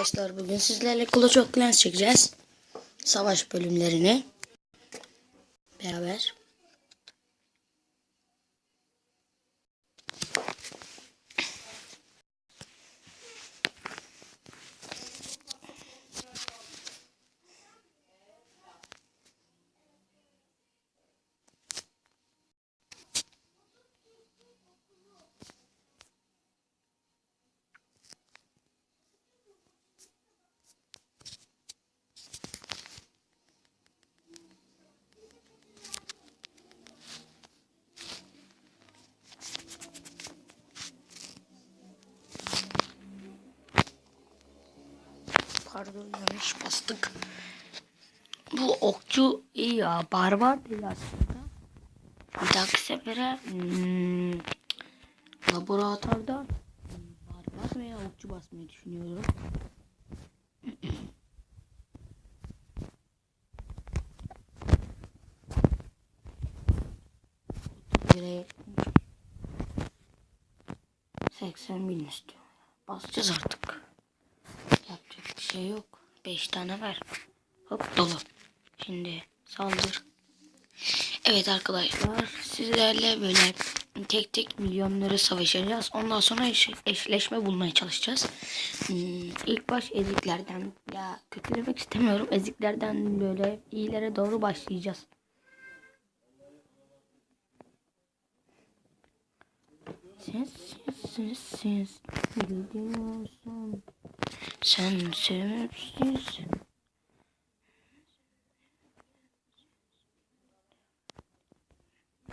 arkadaşlar, bugün sizlerle Clash of Clans çekeceğiz. Savaş bölümlerini beraber. Pardon, yanlış bastık. Bu okçu iyi ya, barbar değil aslında. Bir dahaki sefere laboratuvarda barbar veya okçu basmayı düşünüyorum. Liraya 80.000 istiyor. Basacağız artık. Yapacak bir şey yok. 5 tane ver. Hop, dolu. Şimdi saldır. Evet arkadaşlar, sizlerle böyle tek tek milyonları savaşacağız. Ondan sonra eşleşme bulmaya çalışacağız. İlk baş eziklerden, ya kötü demek istemiyorum, eziklerden böyle iyilere doğru başlayacağız. Sensiz gidiyorsun, sen sebepsiz.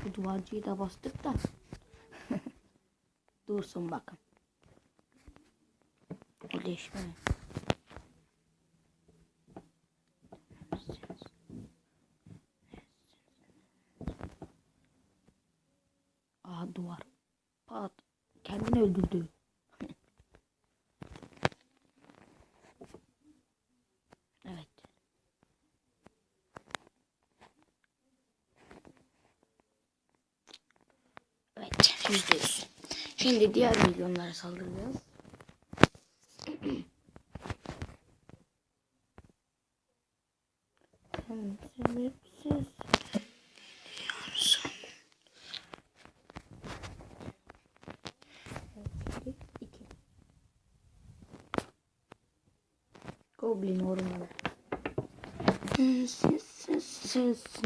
Bu duvarcıyı da bastık da dursun bakın. Öleşme. Aha, duvar. Pat. Kendini öldürdü. Evet. Evet. %100. Şimdi diğer milyonlara saldıracağız. Sebepsiz. Goblin ormanı. Sessiz.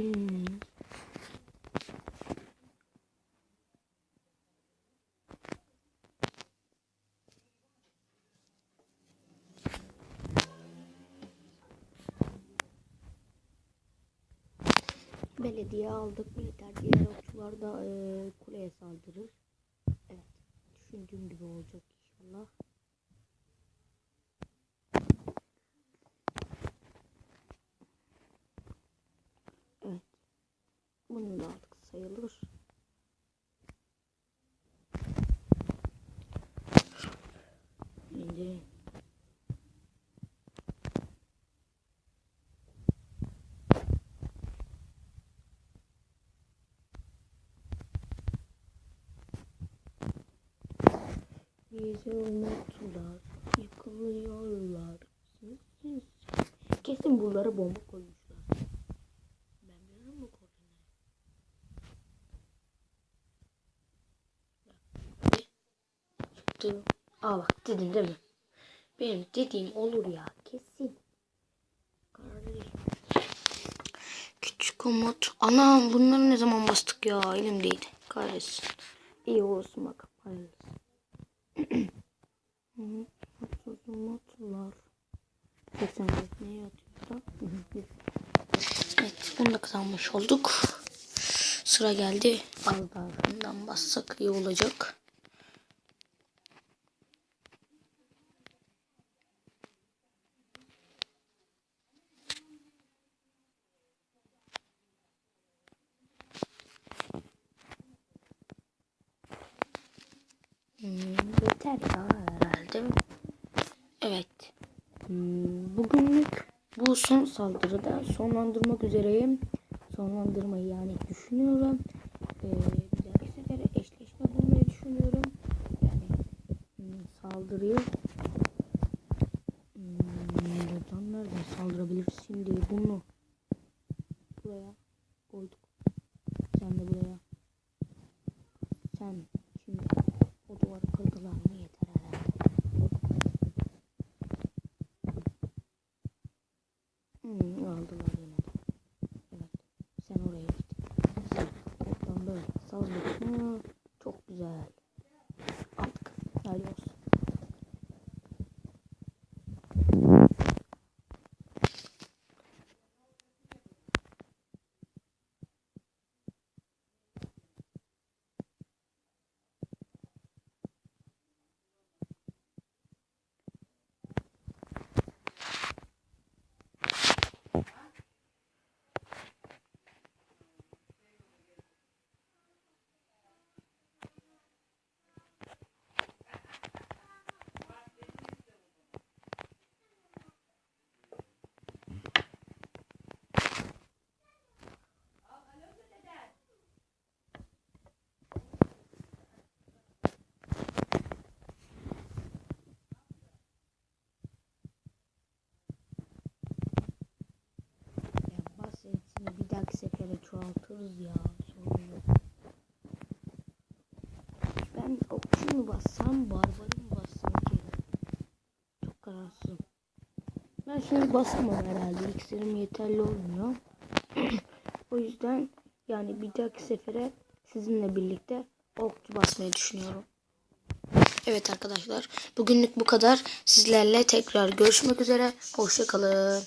Belediye aldık. Yeter. Diğer okçular da kuleye saldırır. Evet. Düşündüğüm gibi olacak inşallah. Evet. Bunu da aldık sayılır. Şimdi bizi unuttular, yıkılıyorlar. Kesin buralara bomba koymuşlar. Ben biliyorum bu koordinayı. Çıktı. Aa bak, dedim değil mi? Benim dediğim olur ya, kesin. Kardeşim. Küçük umut. Anam, bunları ne zaman bastık ya, elimdeydi. Kahretsin. İyi olsun bak. Hayırlısı. Umutlar. 85 neye atıyor? Evet, bunu da kazanmış olduk. Sıra geldi. Az daha bundan bassak iyi olacak. Yeter ya herhalde. Evet. Bugünlük bu son saldırıda sonlandırmak üzereyim. Sonlandırmayı yani düşünüyorum. Bir dahaki sefere eşleşme bulmayı düşünüyorum. Yani saldırıyı Saldık mı? Çok güzel. Attık. Helal olsun. Hepsini bir dahaki sefere çoğaltırız ya. Sorun yok. Ben okçu mu bassam, barbarı mı bassam ki? Çok kararsızım. Ben şimdi basamam herhalde. İksirim yeterli olmuyor. O yüzden yani bir dahaki sefere sizinle birlikte okçu basmayı düşünüyorum. Evet arkadaşlar. Bugünlük bu kadar. Sizlerle tekrar görüşmek üzere. Hoşça kalın.